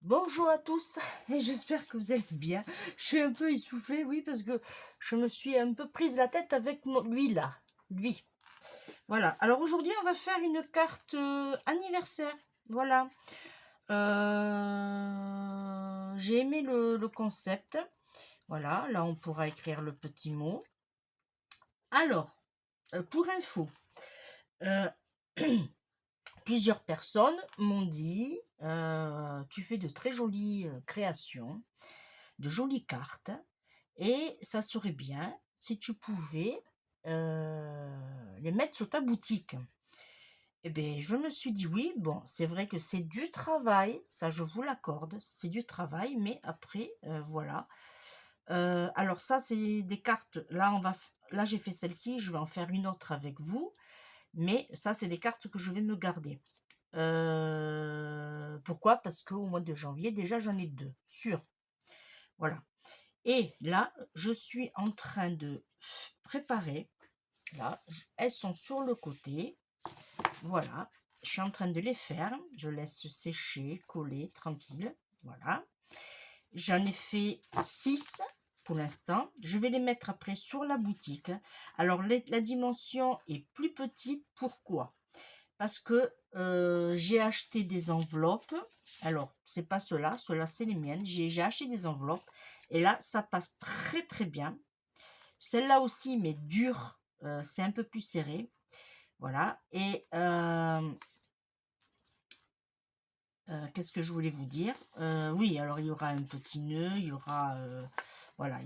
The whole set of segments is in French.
Bonjour à tous et j'espère que vous allez bien. Je suis un peu essoufflée, oui, parce que je me suis un peu prise la tête avec lui là, lui. Voilà. Alors aujourd'hui, on va faire une carte anniversaire. Voilà. J'ai aimé le concept. Voilà. Là, on pourra écrire le petit mot. Alors, pour info, euh, plusieurs personnes m'ont dit, tu fais de très jolies créations, de jolies cartes, et ça serait bien si tu pouvais les mettre sur ta boutique. Eh bien, je me suis dit oui, bon, c'est vrai que c'est du travail, ça je vous l'accorde, c'est du travail, mais après, voilà. Alors ça, c'est des cartes, là, là j'ai fait celle-ci, je vais en faire une autre avec vous, mais ça, c'est des cartes que je vais me garder. Pourquoi? Parce qu'au mois de janvier, déjà, j'en ai deux, sûr. Voilà. Et là, je suis en train de préparer. Là, elles sont sur le côté. Voilà. Je suis en train de les faire. Je laisse sécher, coller, tranquille. Voilà. J'en ai fait 6 pour l'instant. Je vais les mettre après sur la boutique. Alors, la dimension est plus petite. Pourquoi? Parce que j'ai acheté des enveloppes. Alors, c'est pas ceux-là. Ceux-là, c'est les miennes. J'ai acheté des enveloppes. Et là, ça passe très, très bien. Celle-là aussi, mais dure. C'est un peu plus serré. Voilà. Et qu'est-ce que je voulais vous dire? Oui, alors il y aura un petit nœud, il y aura voilà,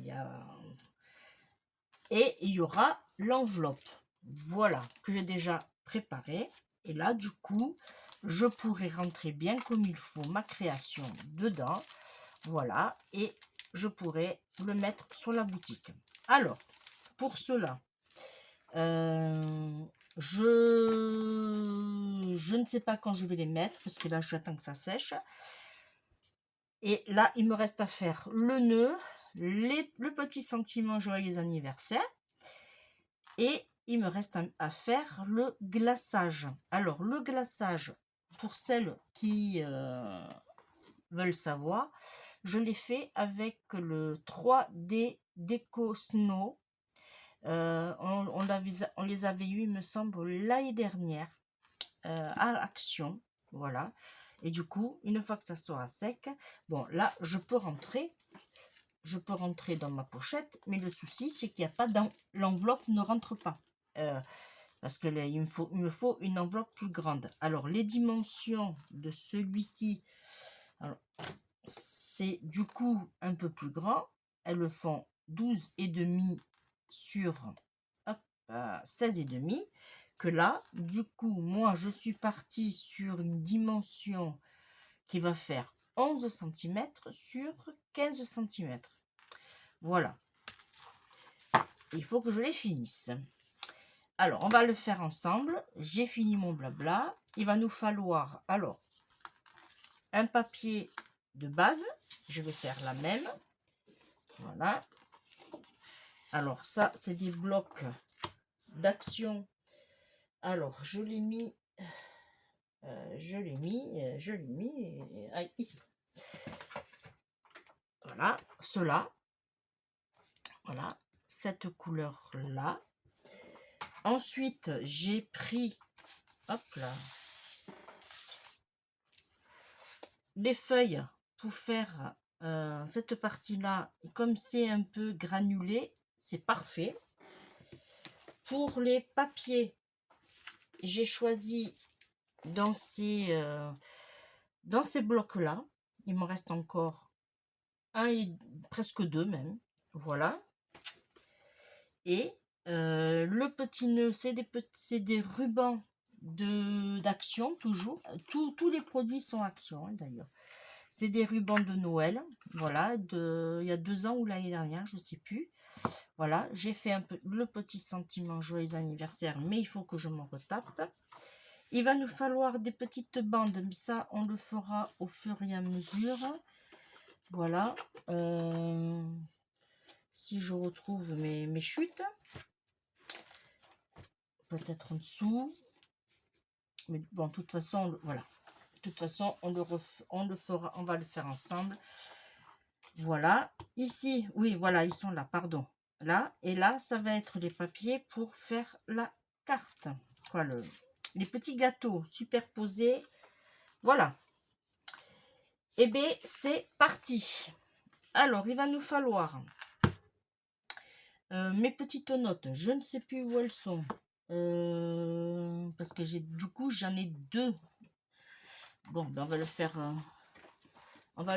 et il y aura l'enveloppe. Voilà, que j'ai déjà préparée. Et là, du coup, je pourrais rentrer bien comme il faut ma création dedans. Voilà, et je pourrais le mettre sur la boutique. Alors, pour cela, je ne sais pas quand je vais les mettre parce que là j'attends que ça sèche. Et là, il me reste à faire le nœud, le petit sentiment joyeux anniversaire, et il me reste à faire le glaçage. Alors, le glaçage, pour celles qui veulent savoir, je l'ai fait avec le 3D Deco Snow. On les avait eu, il me semble, l'année dernière à Action. Voilà. Et du coup, une fois que ça sera sec, bon, là, je peux rentrer dans ma pochette, mais le souci, c'est qu'il n'y a pas l'enveloppe ne rentre pas. Parce que là, il me faut une enveloppe plus grande. Alors, les dimensions de celui-ci, c'est du coup un peu plus grand. Elles le font 12,5 sur 16,5. Que là, du coup, moi, je suis partie sur une dimension qui va faire 11 cm sur 15 cm. Voilà. Il faut que je les finisse. Alors, on va le faire ensemble. J'ai fini mon blabla. Il va nous falloir, alors, un papier de base. Je vais faire la même. Voilà. Alors, ça, c'est des blocs d'action. Alors, je l'ai mis ici. Voilà, cela. Voilà, cette couleur-là. Ensuite, j'ai pris, hop là, les feuilles pour faire cette partie-là. Comme c'est un peu granulé, c'est parfait. Pour les papiers, j'ai choisi dans ces blocs-là. Il me reste encore un et presque deux même. Voilà. Et le petit nœud, c'est des rubans d'action toujours. Tous les produits sont action d'ailleurs. C'est des rubans de Noël. Voilà, il y a 2 ans ou l'année dernière, je ne sais plus. Voilà, j'ai fait un peu le petit sentiment joyeux anniversaire, mais il faut que je m'en retape. Il va nous falloir des petites bandes, mais ça, on le fera au fur et à mesure. Voilà. Si je retrouve mes chutes. Peut-être en dessous. Mais bon, de toute façon, voilà. De toute façon, on le fera, on va le faire ensemble. Voilà. Ici, oui, voilà, ils sont là, pardon. Là, et là, ça va être les papiers pour faire la carte. Quoi, les petits gâteaux superposés. Voilà. Et bien, c'est parti. Alors, il va nous falloir mes petites notes. Je ne sais plus où elles sont. Parce que du coup, j'en ai deux. Bon, ben on va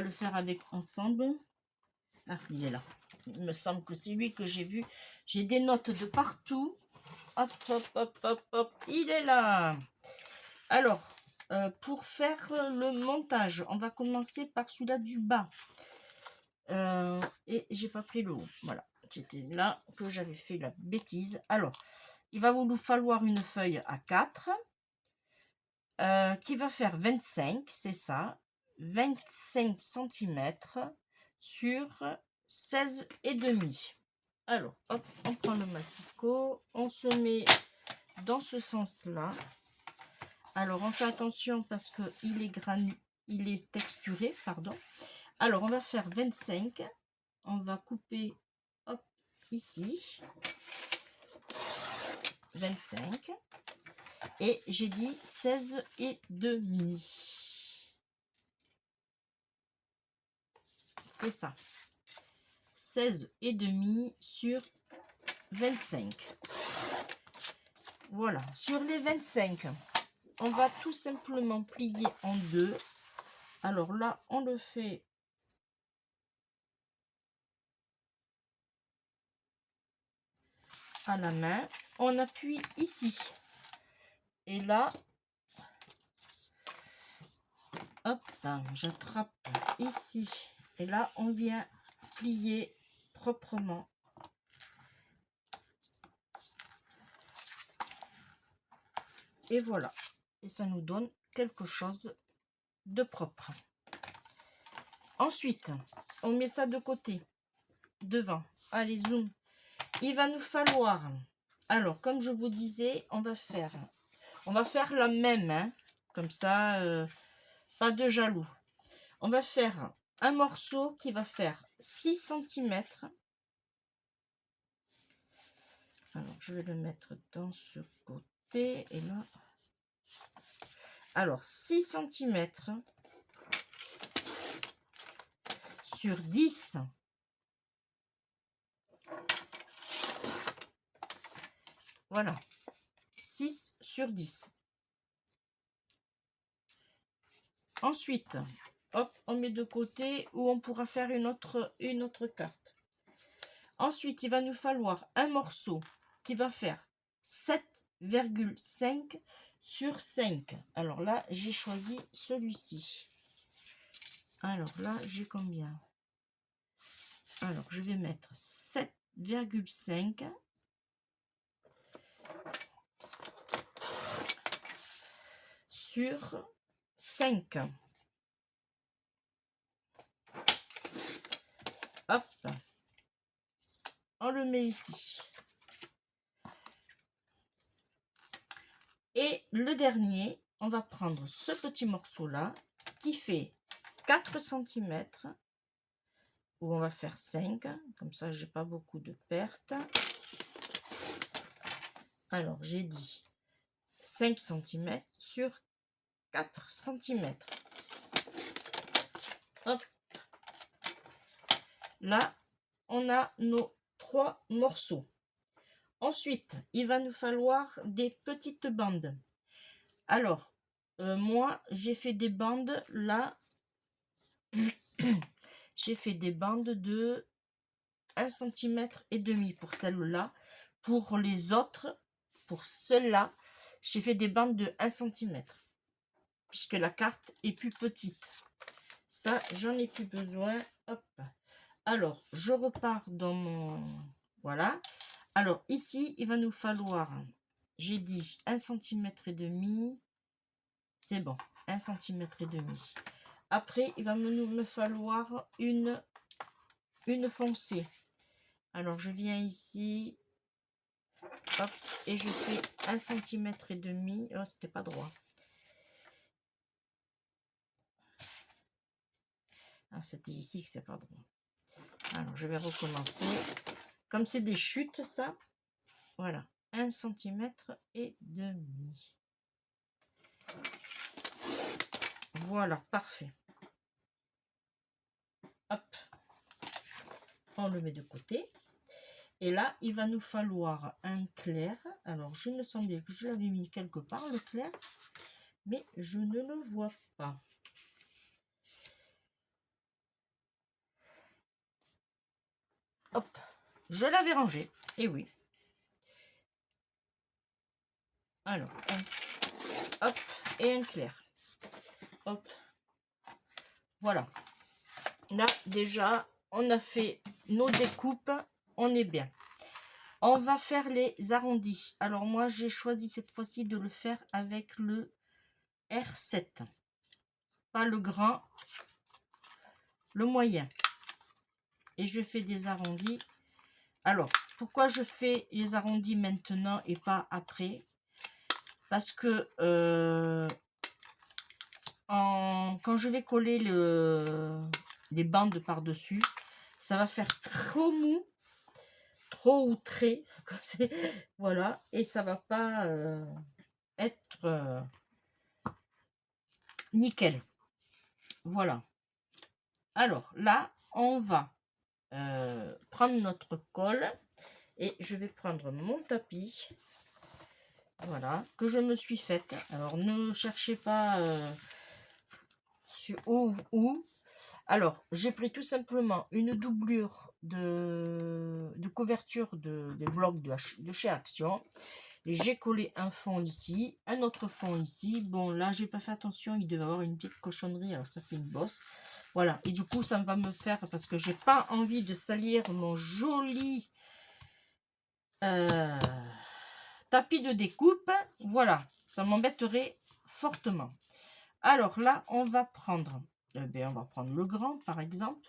le faire avec ensemble. Ah, il est là. Il me semble que c'est lui que j'ai vu. J'ai des notes de partout. Hop, hop, hop, hop, hop. Il est là. Alors, pour faire le montage, on va commencer par celui-là du bas. Et j'ai pas pris le haut. Voilà. C'était là que j'avais fait la bêtise. Alors, il va vous falloir une feuille A4 qui va faire 25, c'est ça, 25 cm sur 16 et demi. Alors, hop, on prend le massicot, on se met dans ce sens-là. Alors, on fait attention parce que il est texturé, pardon. Alors, on va faire 25. On va couper, hop, ici. 25. Et j'ai dit 16 et demi. C'est ça. 16 et demi sur 25. Voilà. Sur les 25, on va tout simplement plier en deux. Alors là, on le fait à la main. On appuie ici. Et là, hop, j'attrape ici. Et là, on vient plier proprement. Et voilà. Et ça nous donne quelque chose de propre. Ensuite, on met ça de côté, devant. Allez, zoom. Il va nous falloir, alors, comme je vous disais, on va faire la même, hein, comme ça, pas de jaloux. On va faire un morceau qui va faire 6 cm. Alors, je vais le mettre dans ce côté, et là, alors, 6 cm sur 10. Voilà, 6 sur 10. Ensuite, hop, on met de côté où on pourra faire une autre carte. Ensuite, il va nous falloir un morceau qui va faire 7,5 sur 5. Alors là, j'ai choisi celui-ci. Alors là, j'ai combien? Alors, je vais mettre 7,5 sur 5. Hop, on le met ici. Et le dernier, on va prendre ce petit morceau-là qui fait 4 cm, où on va faire 5, comme ça j'ai pas beaucoup de pertes. Alors j'ai dit 5 cm sur 4 cm. Hop. Là, on a nos 3 morceaux. Ensuite, il va nous falloir des petites bandes. Alors, moi, j'ai fait des bandes là. J'ai fait des bandes de 1,5 cm pour celle-là. Pour les autres, pour ceux-là, j'ai fait des bandes de 1 cm. Puisque la carte est plus petite. Ça, j'en ai plus besoin. Hop. Alors, je repars dans mon... Voilà. Alors, ici, il va nous falloir... J'ai dit 1,5 cm. C'est bon. 1,5 cm. Après, il va me falloir une foncée. Alors, je viens ici. Hop. Et je fais 1,5 cm. Oh, c'était pas droit. Ah, c'était ici que c'est pas drôle. Alors, je vais recommencer. Comme c'est des chutes, ça, voilà, 1,5 cm et demi. Voilà, parfait. Hop, on le met de côté. Et là, il va nous falloir un clair. Alors, je me semblait que je l'avais mis quelque part, le clair, mais je ne le vois pas. Hop, je l'avais rangé. Et oui. Alors, hop, et un clair. Hop. Voilà. Là, déjà, on a fait nos découpes. On est bien. On va faire les arrondis. Alors, moi, j'ai choisi cette fois-ci de le faire avec le R7. Pas le grand, le moyen. Et je fais des arrondis. Alors, pourquoi je fais les arrondis maintenant et pas après? Parce que quand je vais coller les bandes par-dessus, ça va faire trop mou, trop outré. Voilà, et ça va pas être nickel. Voilà. Alors là, on va prendre notre colle et je vais prendre mon tapis. Voilà, que je me suis faite. Alors, ne cherchez pas sur où. Alors, j'ai pris tout simplement une doublure de couverture des blocs de chez Action. J'ai collé un fond ici, un autre fond ici. Bon, là, j'ai pas fait attention, il devait avoir une petite cochonnerie, alors ça fait une bosse. Voilà, et du coup, ça va me faire, parce que j'ai pas envie de salir mon joli tapis de découpe. Voilà, ça m'embêterait fortement. Alors là, on va prendre le grand, par exemple,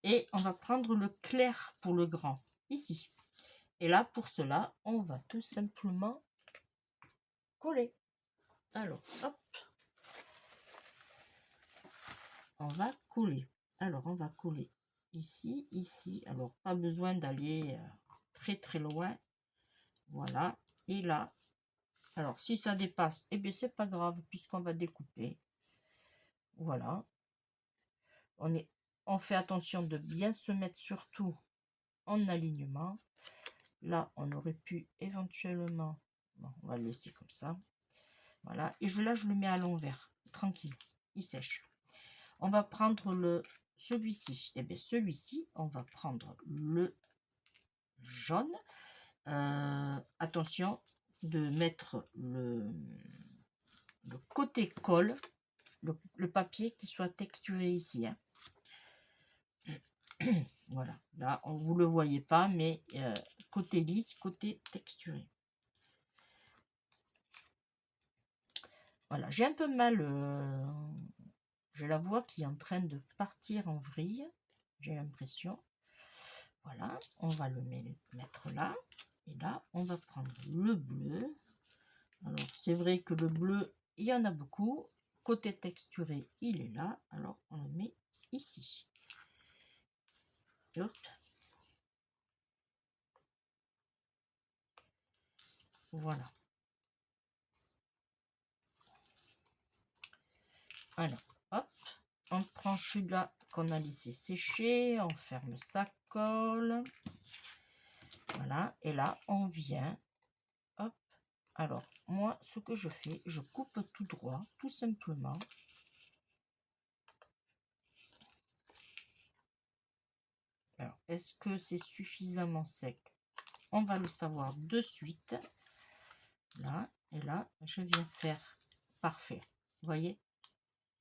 et on va prendre le clair pour le grand, ici. Et là, pour cela, on va tout simplement coller. Alors, hop, on va coller. Alors, on va coller ici, ici. Alors, pas besoin d'aller très très loin. Voilà. Et là, alors si ça dépasse, eh bien c'est pas grave puisqu'on va découper. Voilà. On fait attention de bien se mettre surtout en alignement. Là, on aurait pu éventuellement, bon, on va le laisser comme ça. Voilà. Et là, je le mets à l'envers, tranquille. Il sèche. On va prendre celui-ci. Et bien celui-ci, on va prendre le jaune. Attention de mettre le côté colle, le papier qui soit texturé ici. Hein. Voilà, là, vous le voyez pas, mais côté lisse, côté texturé. Voilà, j'ai un peu mal, j'ai la voix qui est en train de partir en vrille, j'ai l'impression. Voilà, on va le mettre là, et là, on va prendre le bleu. Alors, c'est vrai que le bleu, il y en a beaucoup. Côté texturé, il est là, alors on le met ici. Hop. Voilà. Alors, hop, on prend celui-là qu'on a laissé sécher, on ferme sa colle. Voilà, et là, on vient, hop. Alors, moi, ce que je fais, je coupe tout droit, tout simplement. Alors, est-ce que c'est suffisamment sec? On va le savoir de suite. Là, et là, je viens faire parfait. Vous voyez?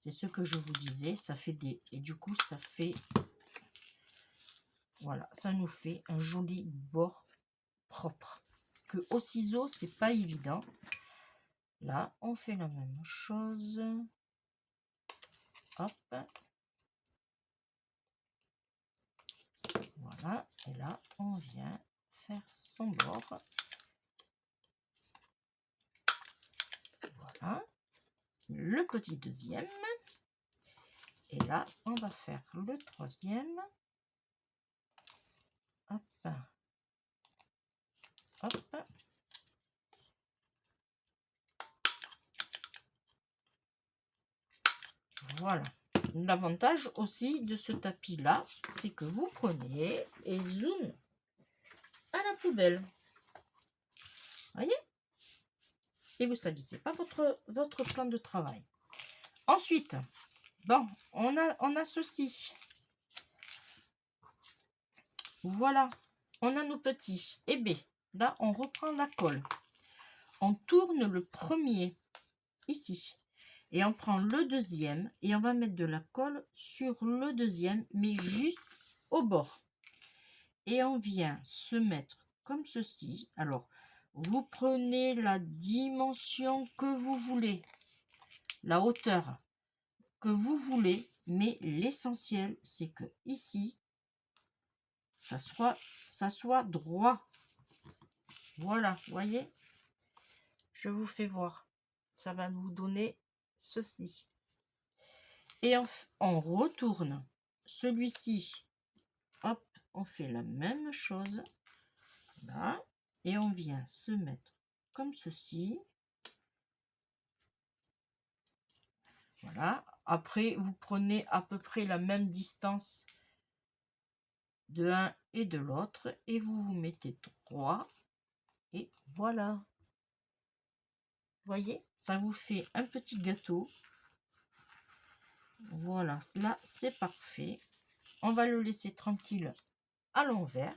C'est ce que je vous disais, ça fait des... Et du coup, ça fait... Voilà, ça nous fait un joli bord propre. Que au ciseau, c'est pas évident. Là, on fait la même chose. Hop. Voilà, et là, on vient faire son bord. Voilà. Le petit deuxième. Et là, on va faire le troisième. Hop. Hop. Voilà. L'avantage aussi de ce tapis-là, c'est que vous prenez et zoom à la poubelle. Voyez? Et vous ne salissez pas votre plan de travail. Ensuite, bon, on a ceci. Voilà, on a nos petits. Et bien, là, on reprend la colle. On tourne le premier, ici. Et on prend le deuxième et on va mettre de la colle sur le deuxième, mais juste au bord. Et on vient se mettre comme ceci. Alors, vous prenez la dimension que vous voulez, la hauteur que vous voulez, mais l'essentiel, c'est que ici, ça soit droit. Voilà, voyez? Je vous fais voir. Ça va vous donner ceci. Et on retourne celui-ci. Hop, on fait la même chose. Là. Et on vient se mettre comme ceci. Voilà. Après, vous prenez à peu près la même distance de l'un et de l'autre. Et vous vous mettez droit. Et voilà. Voyez, ça vous fait un petit gâteau. Voilà, là c'est parfait. On va le laisser tranquille à l'envers.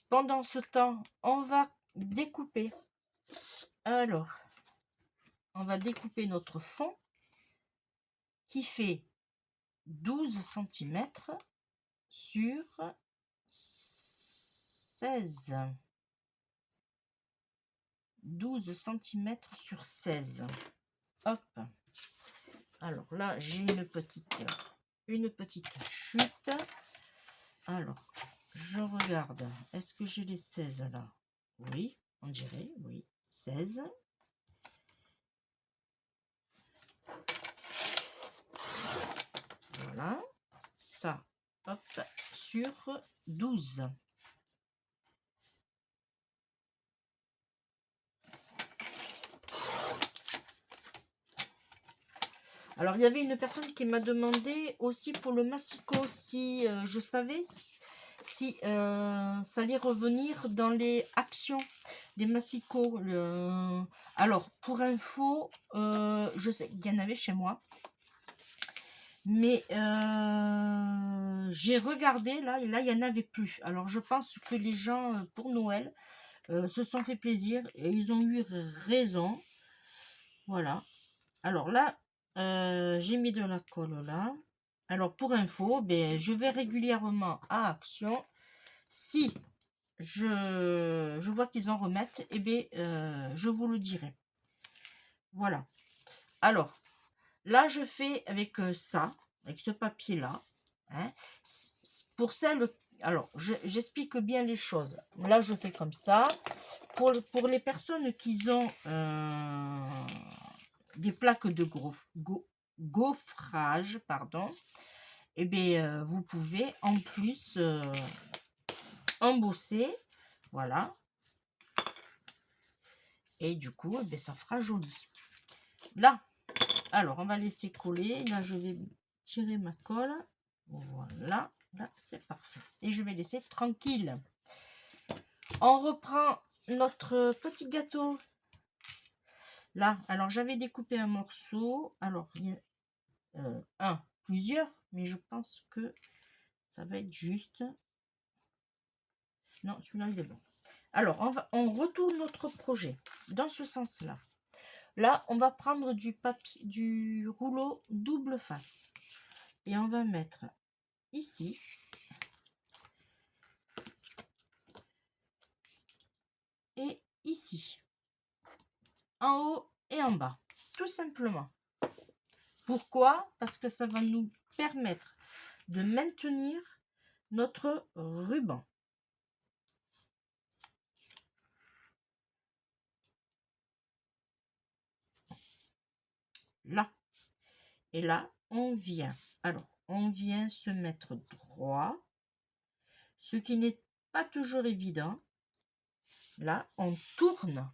Pendant ce temps, on va découper. Alors, on va découper notre fond qui fait 12 cm sur 16. 12 cm sur 16. Hop. Alors là, j'ai une petite chute. Alors, je regarde. Est-ce que j'ai les 16 là? Oui, on dirait, oui. 16. Voilà. Ça, hop, sur 12. Alors, il y avait une personne qui m'a demandé aussi pour le massicot si je savais si ça allait revenir dans les actions des massicots. Alors, pour info, je sais qu'il y en avait chez moi. Mais j'ai regardé, là, et là, il n'y en avait plus. Alors, je pense que les gens, pour Noël, se sont fait plaisir et ils ont eu raison. Voilà. Alors là, j'ai mis de la colle là. Alors pour info, ben, je vais régulièrement à Action. Si je vois qu'ils en remettent, et bien, je vous le dirai. Voilà. Alors, là, je fais avec ça, avec ce papier-là. Hein. Pour celle... Alors, j'explique bien les choses. Là, je fais comme ça. Pour les personnes qui ont des plaques de gaufrage, pardon, et bien, vous pouvez en plus embosser, voilà, et du coup, eh bien, ça fera joli. Là, alors, on va laisser coller. Là, je vais tirer ma colle. Voilà, là, c'est parfait. Et je vais laisser tranquille. On reprend notre petit gâteau. Là, alors, j'avais découpé un morceau. Alors, plusieurs, mais je pense que ça va être juste. Non, celui-là, il est bon. Alors, on retourne notre projet dans ce sens-là. Là, on va prendre du papier, du rouleau double face. Et on va mettre ici. Et ici. En haut et en bas. Tout simplement. Pourquoi? Parce que ça va nous permettre de maintenir notre ruban. Là. Et là, on vient se mettre droit, ce qui n'est pas toujours évident. Là, on tourne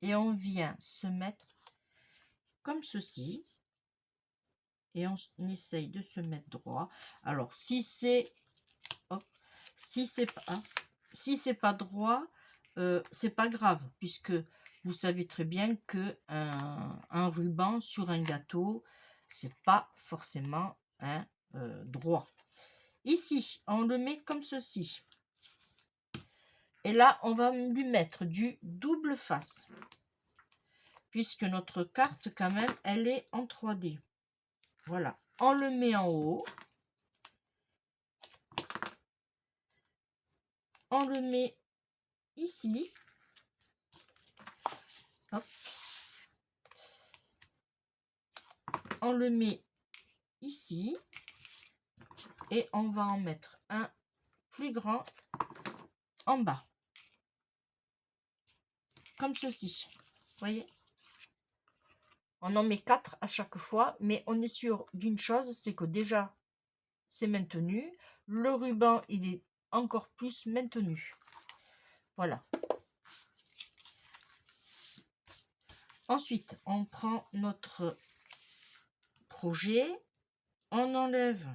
et on vient se mettre comme ceci. Et on essaye de se mettre droit. Alors, si c'est pas droit, c'est pas grave, puisque vous savez très bien que un ruban sur un gâteau, c'est pas forcément droit. Ici, on le met comme ceci. Et là, on va lui mettre du double face, puisque notre carte, quand même, elle est en 3D. Voilà, on le met en haut. On le met ici. Hop. On le met ici. Et on va en mettre un plus grand en bas. Comme ceci. Vous voyez? On en met 4 à chaque fois. Mais on est sûr d'une chose, c'est que déjà, c'est maintenu. Le ruban, il est encore plus maintenu. Voilà. Ensuite, on prend notre projet. On enlève.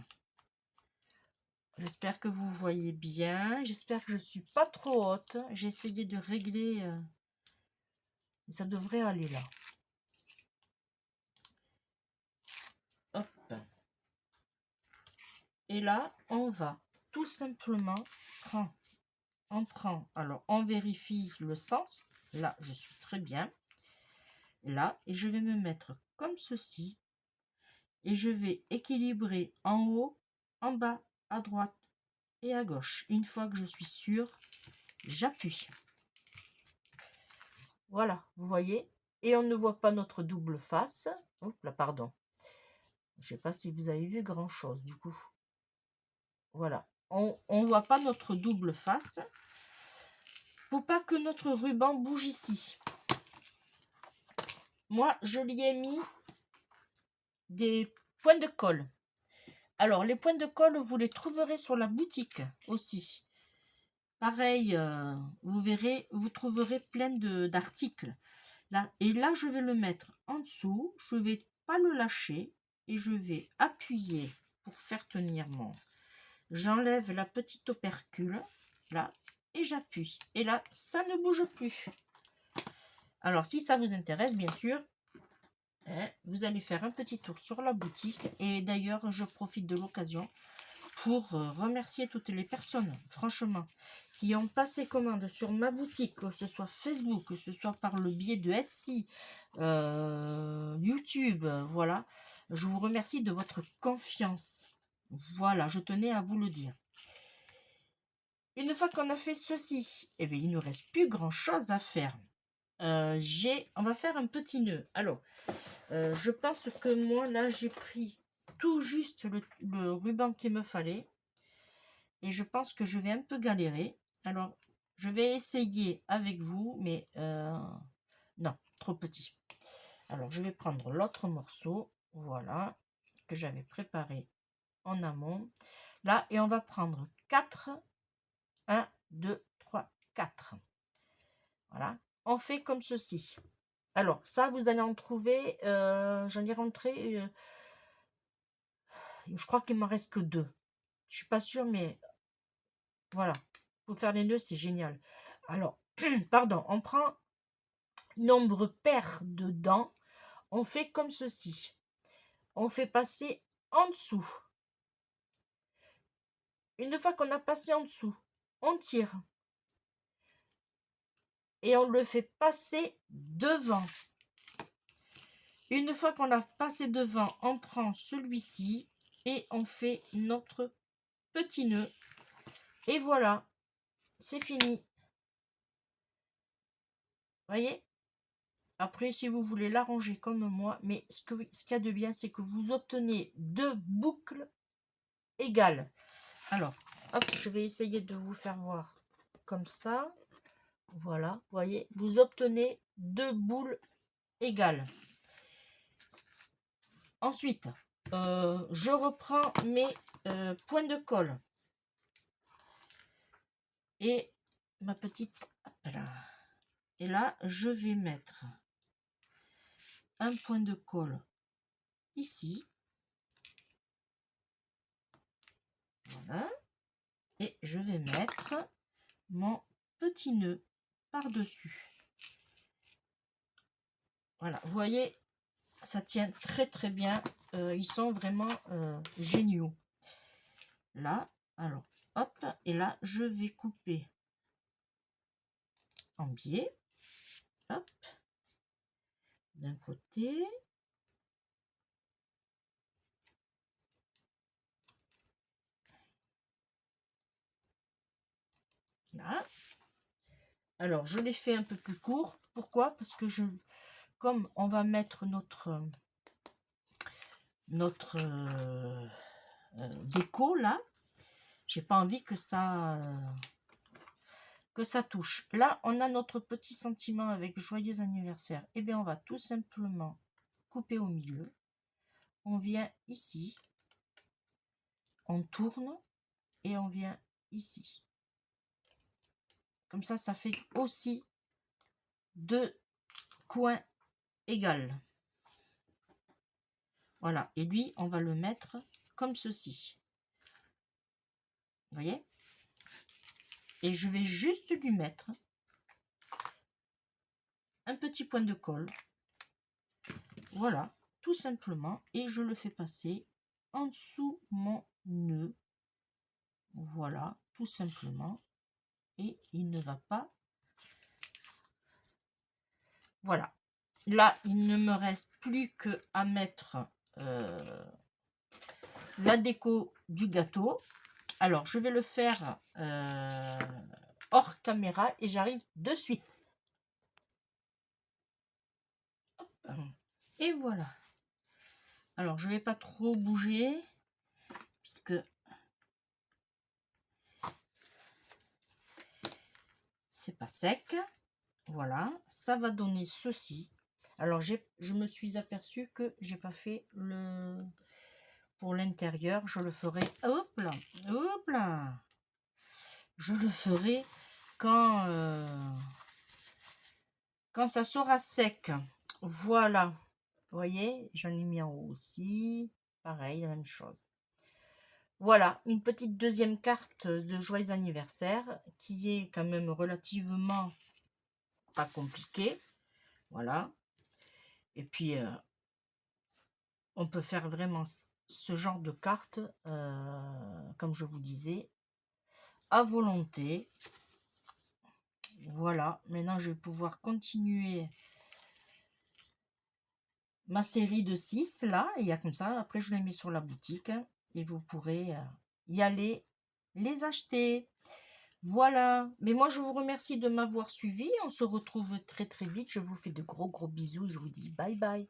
J'espère que vous voyez bien. J'espère que je ne suis pas trop haute. J'ai essayé de régler. Ça devrait aller là. Hop. Et là, on va tout simplement prendre. On prend. Alors, on vérifie le sens. Là, je suis très bien. Là, et je vais me mettre comme ceci. Et je vais équilibrer en haut, en bas, à droite et à gauche. Une fois que je suis sûre, j'appuie. Voilà, vous voyez. Et on ne voit pas notre double face. Oups là, pardon. Je ne sais pas si vous avez vu grand chose du coup. Voilà. On ne voit pas notre double face. Pour pas que notre ruban bouge ici. Moi, je lui ai mis des points de colle. Alors, les points de colle, vous les trouverez sur la boutique aussi. Pareil, vous verrez, vous trouverez plein d'articles. Là, et là, je vais le mettre en dessous. Je ne vais pas le lâcher. Et je vais appuyer pour faire tenir mon... J'enlève la petite opercule. Là. Et j'appuie. Et là, ça ne bouge plus. Alors, si ça vous intéresse, bien sûr, vous allez faire un petit tour sur la boutique. Et d'ailleurs, je profite de l'occasion pour remercier toutes les personnes, franchement, qui ont passé commande sur ma boutique, que ce soit Facebook, que ce soit par le biais de Etsy, YouTube, voilà. Je vous remercie de votre confiance. Voilà, je tenais à vous le dire. Une fois qu'on a fait ceci, eh bien, il ne reste plus grand-chose à faire. On va faire un petit nœud. Alors, je pense que moi, là, j'ai pris tout juste le ruban qu'il me fallait. Et je pense que je vais un peu galérer. Alors, je vais essayer avec vous, mais non, trop petit. Alors, je vais prendre l'autre morceau, voilà, que j'avais préparé en amont. Là, et on va prendre 4. 1, 2, 3, 4. Voilà, on fait comme ceci. Alors, ça, vous allez en trouver, j'en ai rentré, je crois qu'il m'en reste que 2. Je suis pas sûre, mais voilà. Pour faire les nœuds, c'est génial. Alors, pardon, on prend nombre pair de dents. On fait comme ceci. On fait passer en dessous. Une fois qu'on a passé en dessous, on tire. Et on le fait passer devant. Une fois qu'on l'a passé devant, on prend celui-ci et on fait notre petit nœud. Et voilà, c'est fini. Voyez? Après, si vous voulez l'arranger comme moi, mais ce qu'il y a de bien, c'est que vous obtenez 2 boucles égales. Alors, hop, je vais essayer de vous faire voir comme ça. Voilà, vous voyez, vous obtenez 2 boules égales. Ensuite, je reprends mes points de colle et ma petite, hop là. Et là je vais mettre un point de colle ici, voilà, et je vais mettre mon petit nœud par dessus. Voilà, vous voyez, ça tient très très bien. Ils sont vraiment géniaux. Là, alors hop, et là je vais couper en biais, hop, d'un côté, là. Alors je l'ai fait un peu plus court. Pourquoi? Parce que comme on va mettre notre déco là, j'ai pas envie que ça touche. Là on a notre petit sentiment avec joyeux anniversaire. Et bien on va tout simplement couper au milieu. On vient ici, on tourne et on vient ici. Comme ça fait aussi 2 coins égaux. Voilà, et lui on va le mettre comme ceci, vous voyez, et je vais juste lui mettre un petit point de colle, voilà, tout simplement, et je le fais passer en dessous mon nœud, voilà, tout simplement, et il ne va pas, voilà. Là il ne me reste plus que à mettre la déco du gâteau. Alors je vais le faire hors caméra et j'arrive de suite. Hop. Et voilà. Alors je vais pas trop bouger puisque c'est pas sec. Voilà, ça va donner ceci. Alors je me suis aperçue que j'ai pas fait le pour l'intérieur. Je le ferai, hop là, hop là. Je le ferai quand ça sera sec. Voilà, vous voyez, j'en ai mis en haut aussi, pareil, la même chose. Voilà, une petite deuxième carte de joyeux anniversaire qui est quand même relativement pas compliquée. Voilà, et puis on peut faire vraiment ce genre de carte, comme je vous disais, à volonté. Voilà, maintenant je vais pouvoir continuer ma série de 6 là, et il y a comme ça, après je les mets sur la boutique et vous pourrez y aller les acheter. Voilà, mais moi je vous remercie de m'avoir suivi, on se retrouve très très vite, je vous fais de gros bisous et je vous dis bye bye.